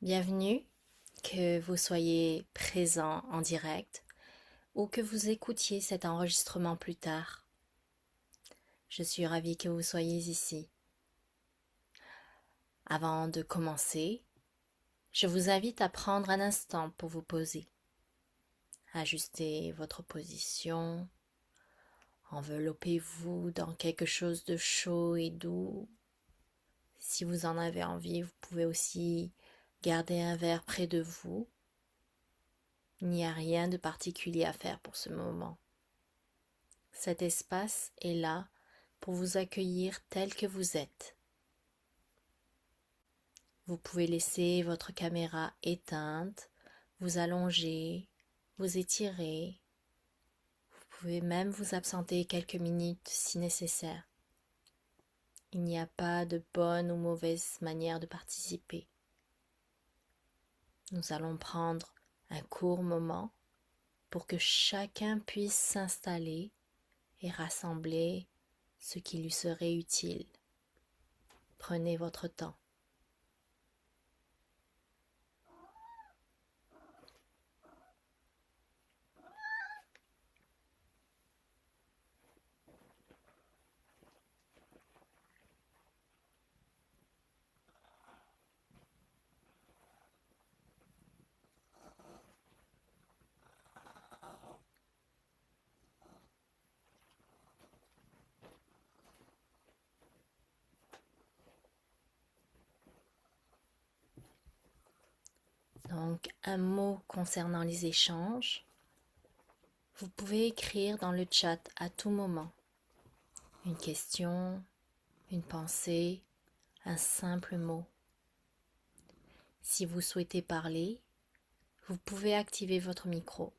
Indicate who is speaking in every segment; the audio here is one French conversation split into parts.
Speaker 1: Bienvenue, que vous soyez présent en direct ou que vous écoutiez cet enregistrement plus tard. Je suis ravie que vous soyez ici. Avant de commencer, je vous invite à prendre un instant pour vous poser. Ajustez votre position, enveloppez-vous dans quelque chose de chaud et doux. Si vous en avez envie, vous pouvez aussi garder un verre près de vous. Il n'y a rien de particulier à faire pour ce moment. Cet espace est là pour vous accueillir tel que vous êtes. Vous pouvez laisser votre caméra éteinte, vous allonger, vous étirer. Vous pouvez même vous absenter quelques minutes si nécessaire. Il n'y a pas de bonne ou mauvaise manière de participer. Nous allons prendre un court moment pour que chacun puisse s'installer et rassembler ce qui lui serait utile. Prenez votre temps. Donc, un mot concernant les échanges. Vous pouvez écrire dans le chat à tout moment une question, une pensée, un simple mot. Si vous souhaitez parler, vous pouvez activer votre micro.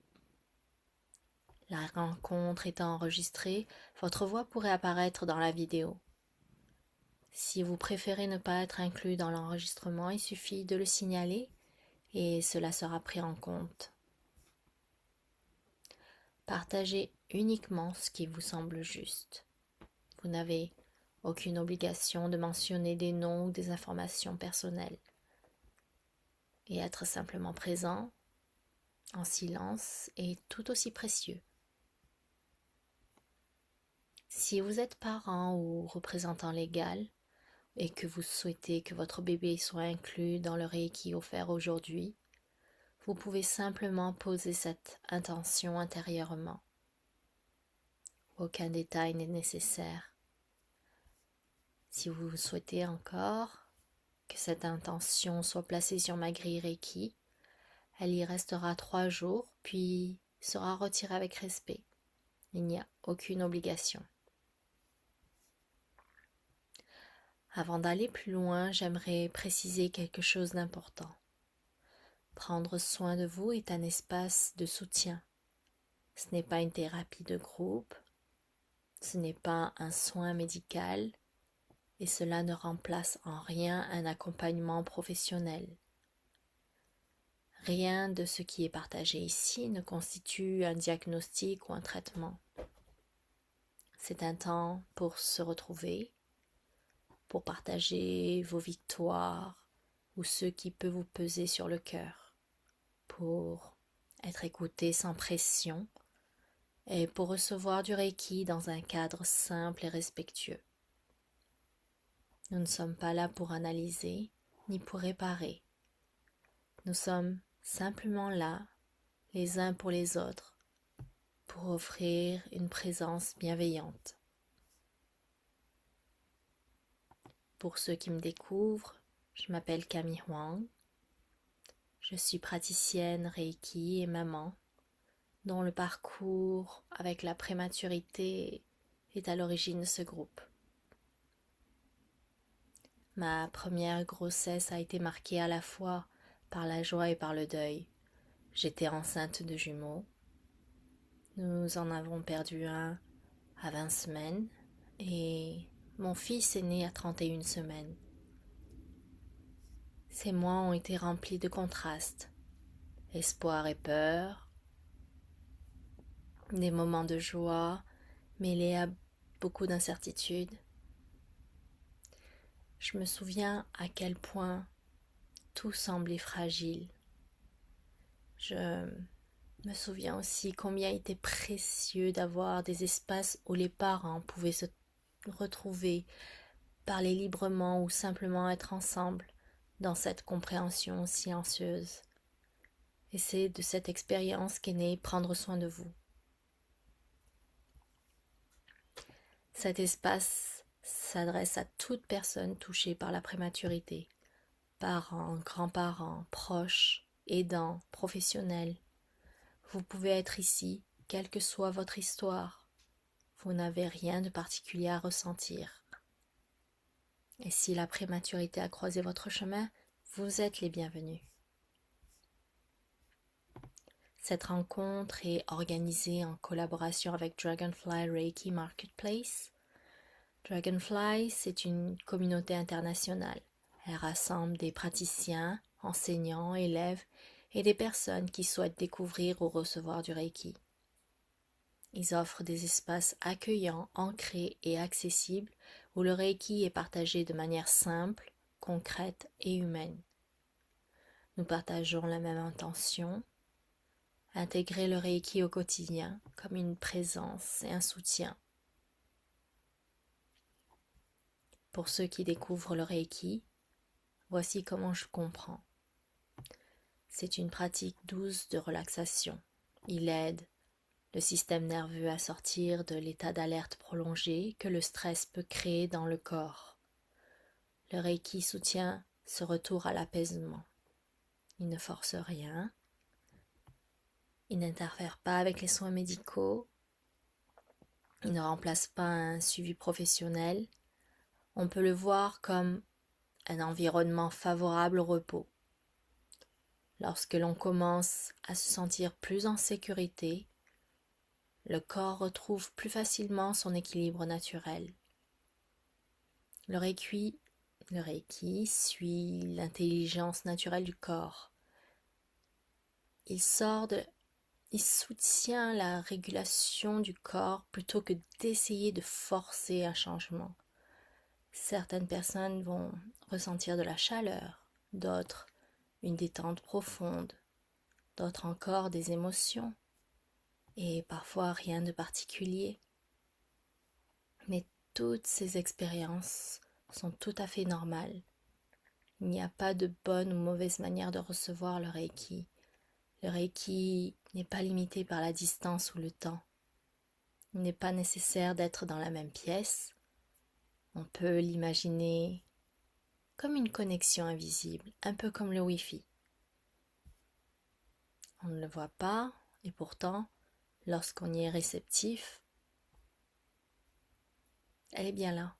Speaker 1: La rencontre étant enregistrée, votre voix pourrait apparaître dans la vidéo. Si vous préférez ne pas être inclus dans l'enregistrement, il suffit de le signaler et cela sera pris en compte. Partagez uniquement ce qui vous semble juste. Vous n'avez aucune obligation de mentionner des noms ou des informations personnelles. Et être simplement présent, en silence, est tout aussi précieux. Si vous êtes parent ou représentant légal et que vous souhaitez que votre bébé soit inclus dans le Reiki offert aujourd'hui, vous pouvez simplement poser cette intention intérieurement. Aucun détail n'est nécessaire. Si vous souhaitez encore que cette intention soit placée sur ma grille Reiki, elle y restera 3 jours, puis sera retirée avec respect. Il n'y a aucune obligation. Avant d'aller plus loin, j'aimerais préciser quelque chose d'important. Prendre soin de vous est un espace de soutien. Ce n'est pas une thérapie de groupe, ce n'est pas un soin médical, et cela ne remplace en rien un accompagnement professionnel. Rien de ce qui est partagé ici ne constitue un diagnostic ou un traitement. C'est un temps pour se retrouver, pour partager vos victoires ou ce qui peut vous peser sur le cœur, pour être écouté sans pression et pour recevoir du Reiki dans un cadre simple et respectueux. Nous ne sommes pas là pour analyser ni pour réparer. Nous sommes simplement là, les uns pour les autres, pour offrir une présence bienveillante. Pour ceux qui me découvrent, je m'appelle Camille Huang. Je suis praticienne Reiki et maman, dont le parcours avec la prématurité est à l'origine de ce groupe. Ma première grossesse a été marquée à la fois par la joie et par le deuil. J'étais enceinte de jumeaux. Nous en avons perdu un à 20 semaines et mon fils est né à 31 semaines. Ces mois ont été remplis de contrastes, espoir et peur, des moments de joie mêlés à beaucoup d'incertitudes. Je me souviens à quel point tout semblait fragile. Je me souviens aussi combien il était précieux d'avoir des espaces où les parents pouvaient se retrouver, parler librement ou simplement être ensemble dans cette compréhension silencieuse. Et c'est de cette expérience qu'est né Prendre soin de vous. Cet espace s'adresse à toute personne touchée par la prématurité, parents, grands-parents, proches, aidants, professionnels. Vous pouvez être ici, quelle que soit votre histoire. Vous n'avez rien de particulier à ressentir. Et si la prématurité a croisé votre chemin, vous êtes les bienvenus. Cette rencontre est organisée en collaboration avec Dragonfly Reiki Marketplace. Dragonfly, c'est une communauté internationale. Elle rassemble des praticiens, enseignants, élèves et des personnes qui souhaitent découvrir ou recevoir du Reiki. Ils offrent des espaces accueillants, ancrés et accessibles où le Reiki est partagé de manière simple, concrète et humaine. Nous partageons la même intention, intégrer le Reiki au quotidien comme une présence et un soutien. Pour ceux qui découvrent le Reiki, voici comment je comprends. C'est une pratique douce de relaxation. Il aide le système nerveux à sortir de l'état d'alerte prolongé que le stress peut créer dans le corps. Le Reiki soutient ce retour à l'apaisement. Il ne force rien. Il n'interfère pas avec les soins médicaux. Il ne remplace pas un suivi professionnel. On peut le voir comme un environnement favorable au repos. Lorsque l'on commence à se sentir plus en sécurité, le corps retrouve plus facilement son équilibre naturel. Le Reiki suit l'intelligence naturelle du corps. Il soutient la régulation du corps plutôt que d'essayer de forcer un changement. Certaines personnes vont ressentir de la chaleur, d'autres une détente profonde, d'autres encore des émotions, et parfois rien de particulier. Mais toutes ces expériences sont tout à fait normales. Il n'y a pas de bonne ou mauvaise manière de recevoir le Reiki. Le Reiki n'est pas limité par la distance ou le temps. Il n'est pas nécessaire d'être dans la même pièce. On peut l'imaginer comme une connexion invisible, un peu comme le Wi-Fi. On ne le voit pas, et pourtant, lorsqu'on y est réceptif, elle est bien là.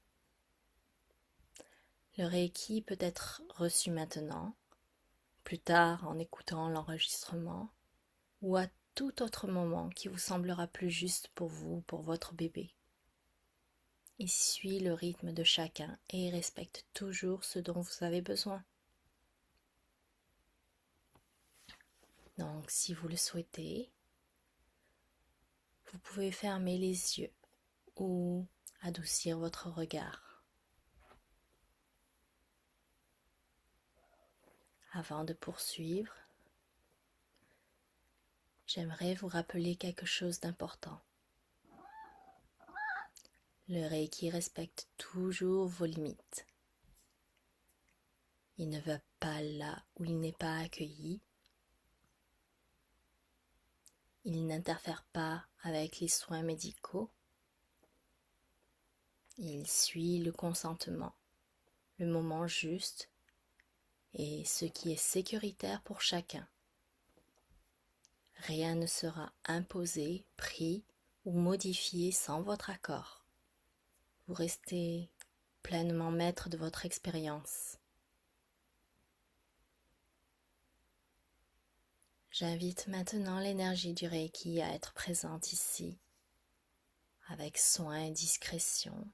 Speaker 1: Le Reiki peut être reçu maintenant, plus tard en écoutant l'enregistrement, ou à tout autre moment qui vous semblera plus juste pour vous, pour votre bébé. Il suit le rythme de chacun et respecte toujours ce dont vous avez besoin. Donc, si vous le souhaitez, vous pouvez fermer les yeux ou adoucir votre regard. Avant de poursuivre, j'aimerais vous rappeler quelque chose d'important. Le Reiki respecte toujours vos limites. Il ne va pas là où il n'est pas accueilli. Il n'interfère pas avec les soins médicaux. Il suit le consentement, le moment juste et ce qui est sécuritaire pour chacun. Rien ne sera imposé, pris ou modifié sans votre accord. Vous restez pleinement maître de votre expérience. J'invite maintenant l'énergie du Reiki à être présente ici, avec soin et discrétion.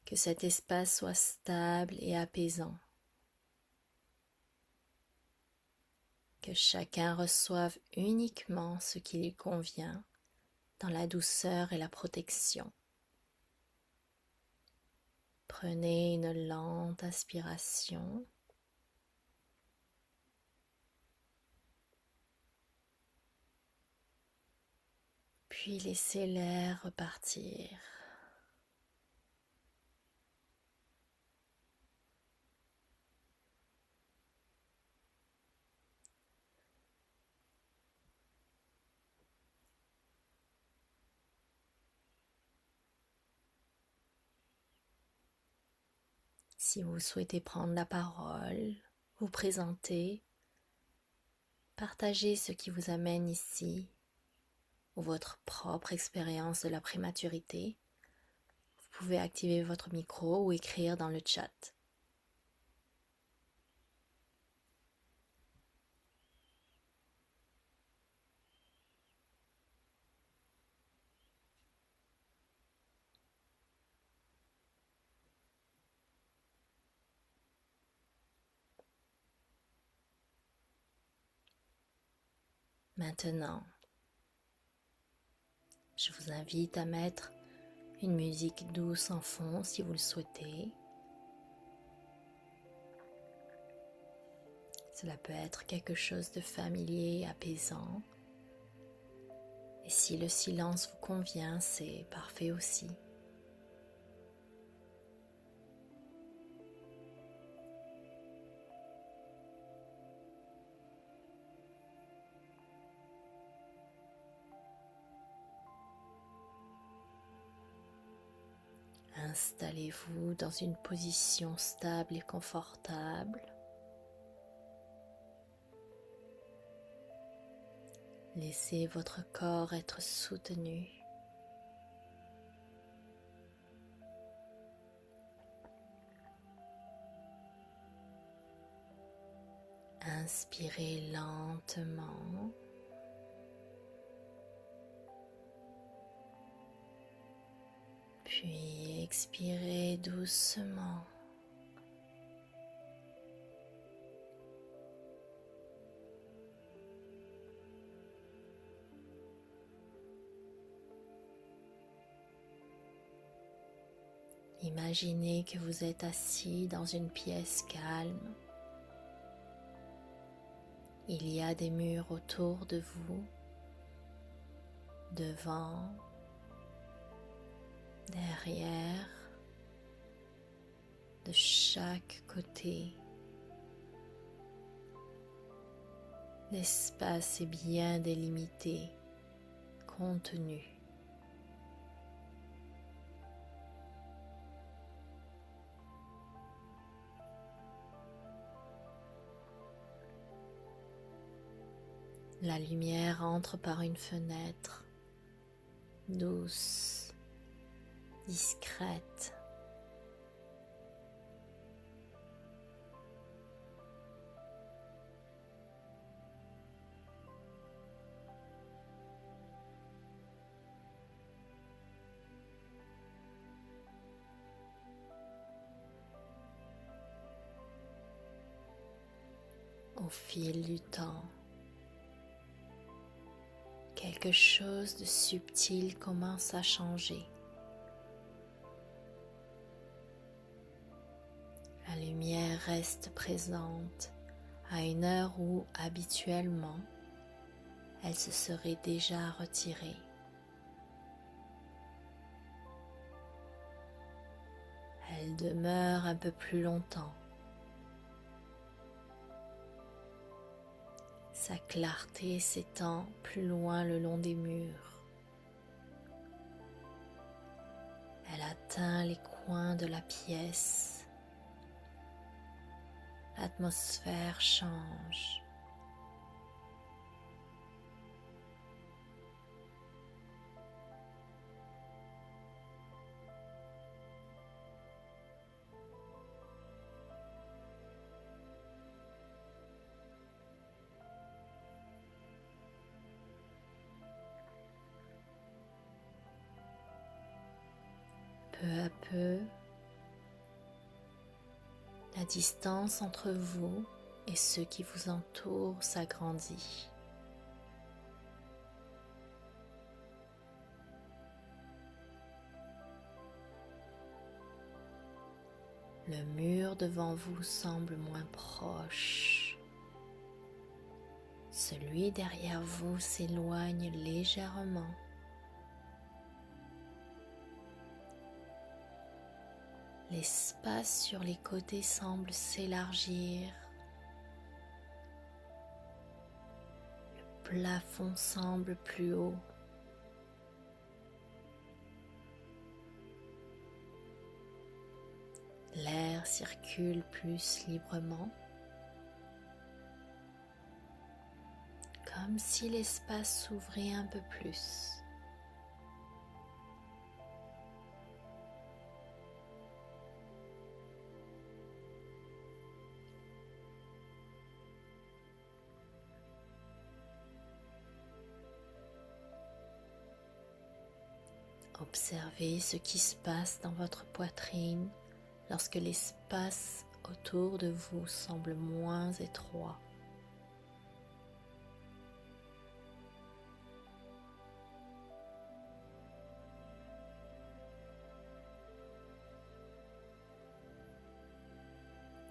Speaker 1: Que cet espace soit stable et apaisant. Que chacun reçoive uniquement ce qui lui convient dans la douceur et la protection. Prenez une lente inspiration. Puis laissez l'air repartir. Si vous souhaitez prendre la parole, vous présenter, partager ce qui vous amène ici, ou votre propre expérience de la prématurité, vous pouvez activer votre micro ou écrire dans le chat. Maintenant, je vous invite à mettre une musique douce en fond si vous le souhaitez. Cela peut être quelque chose de familier, apaisant. Et si le silence vous convient, c'est parfait aussi. Installez-vous dans une position stable et confortable. Laissez votre corps être soutenu. Inspirez lentement. Puis expirez doucement. Imaginez que vous êtes assis dans une pièce calme. Il y a des murs autour de vous, devant, derrière, de chaque côté. L'espace est bien délimité, contenu. La lumière entre par une fenêtre, douce, discrète. Au fil du temps, quelque chose de subtil commence à changer. La lumière reste présente à une heure où, habituellement, elle se serait déjà retirée. Elle demeure un peu plus longtemps. Sa clarté s'étend plus loin le long des murs. Elle atteint les coins de la pièce. L'atmosphère change. Peu à peu, la distance entre vous et ceux qui vous entourent s'agrandit. Le mur devant vous semble moins proche. Celui derrière vous s'éloigne légèrement. L'espace sur les côtés semble s'élargir. Le plafond semble plus haut. L'air circule plus librement, comme si l'espace s'ouvrait un peu plus. Observez ce qui se passe dans votre poitrine lorsque l'espace autour de vous semble moins étroit.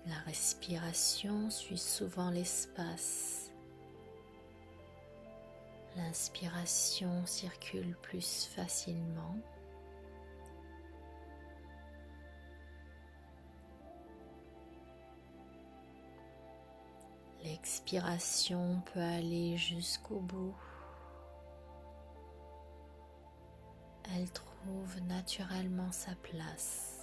Speaker 1: La respiration suit souvent l'espace. L'inspiration circule plus facilement. L'expiration peut aller jusqu'au bout. Elle trouve naturellement sa place.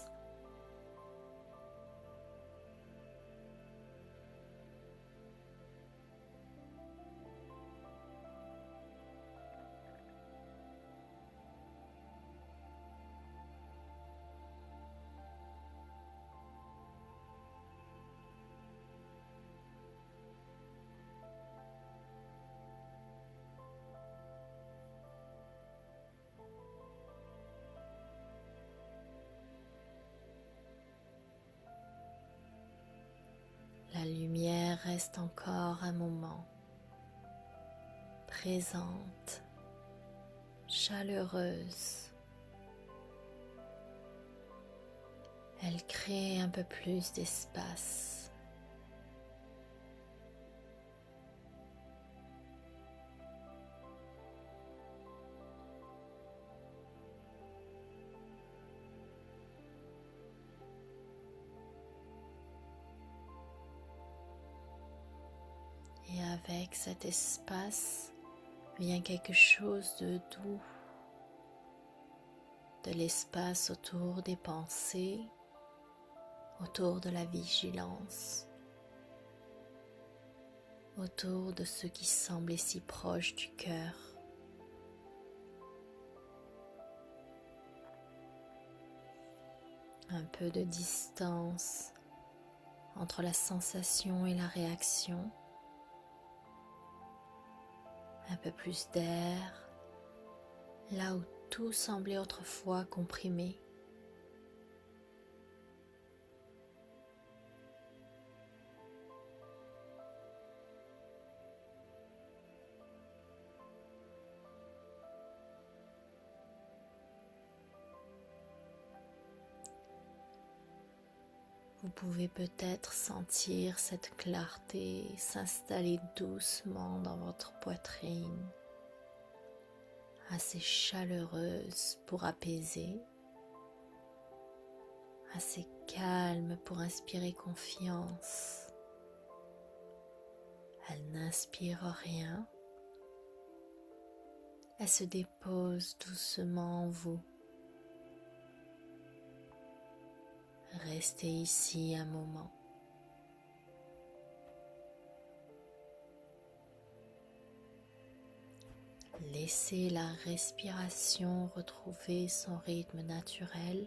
Speaker 1: La lumière reste encore un moment, présente, chaleureuse. Elle crée un peu plus d'espace. Et avec cet espace vient quelque chose de doux, de l'espace autour des pensées, autour de la vigilance, autour de ce qui semblait si proche du cœur. Un peu de distance entre la sensation et la réaction. Un peu plus d'air, là où tout semblait autrefois comprimé. Vous pouvez peut-être sentir cette clarté s'installer doucement dans votre poitrine, assez chaleureuse pour apaiser, assez calme pour inspirer confiance. Elle n'inspire rien, elle se dépose doucement en vous. Restez ici un moment. Laissez la respiration retrouver son rythme naturel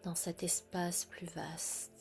Speaker 1: dans cet espace plus vaste.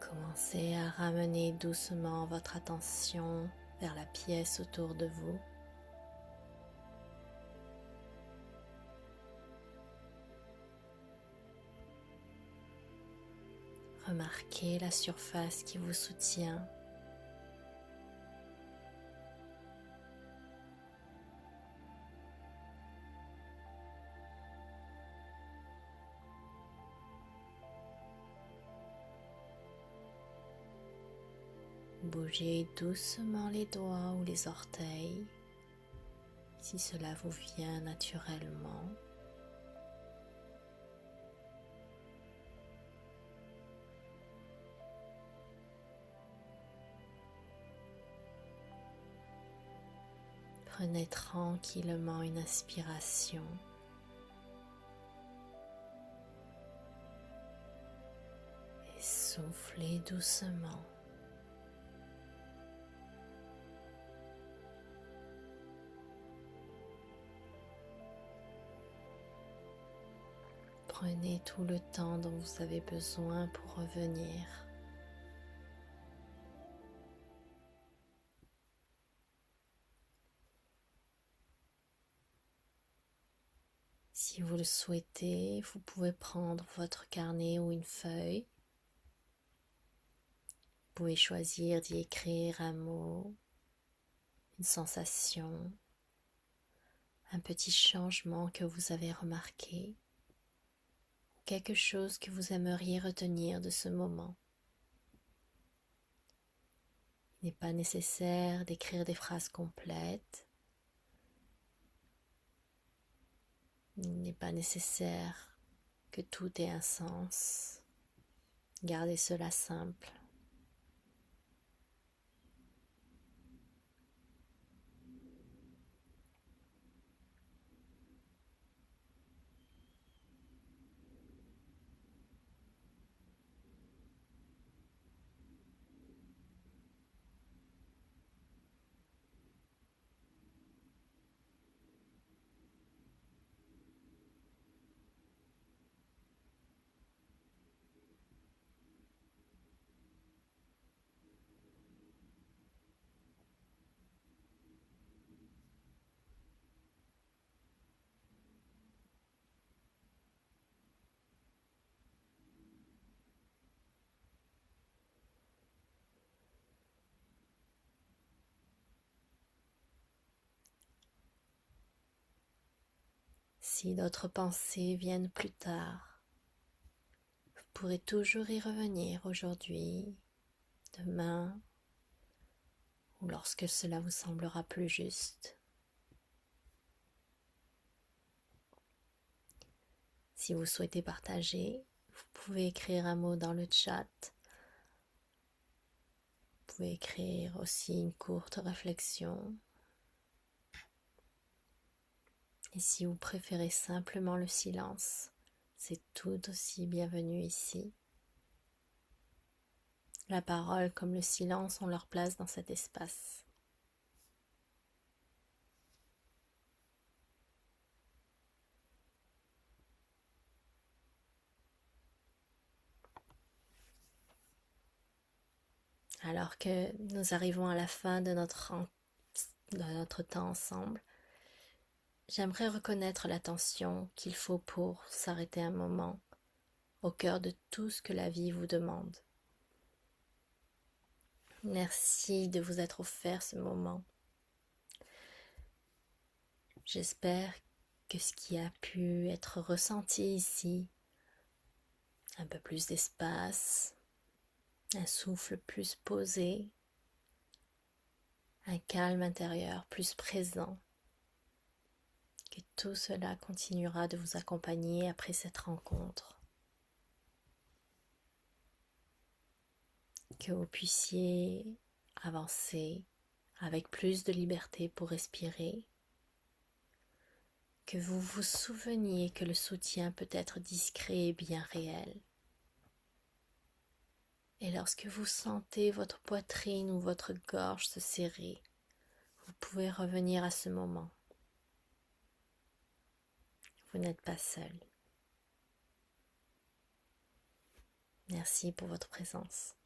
Speaker 1: Commencez à ramener doucement votre attention vers la pièce autour de vous. Remarquez la surface qui vous soutient. Bougez doucement les doigts ou les orteils, si cela vous vient naturellement. Prenez tranquillement une inspiration et soufflez doucement. Prenez tout le temps dont vous avez besoin pour revenir. Si vous le souhaitez, vous pouvez prendre votre carnet ou une feuille. Vous pouvez choisir d'y écrire un mot, une sensation, un petit changement que vous avez remarqué, ou quelque chose que vous aimeriez retenir de ce moment. Il n'est pas nécessaire d'écrire des phrases complètes. Il n'est pas nécessaire que tout ait un sens. Gardez cela simple. Si d'autres pensées viennent plus tard, vous pourrez toujours y revenir aujourd'hui, demain, ou lorsque cela vous semblera plus juste. Si vous souhaitez partager, vous pouvez écrire un mot dans le chat. Vous pouvez écrire aussi une courte réflexion. Et si vous préférez simplement le silence, c'est tout aussi bienvenu ici. La parole comme le silence ont leur place dans cet espace. Alors que nous arrivons à la fin de notre temps ensemble, j'aimerais reconnaître l'attention qu'il faut pour s'arrêter un moment au cœur de tout ce que la vie vous demande. Merci de vous être offert ce moment. J'espère que ce qui a pu être ressenti ici, un peu plus d'espace, un souffle plus posé, un calme intérieur plus présent, que tout cela continuera de vous accompagner après cette rencontre. Que vous puissiez avancer avec plus de liberté pour respirer, que vous vous souveniez que le soutien peut être discret et bien réel. Et lorsque vous sentez votre poitrine ou votre gorge se serrer, vous pouvez revenir à ce moment. Vous n'êtes pas seul. Merci pour votre présence.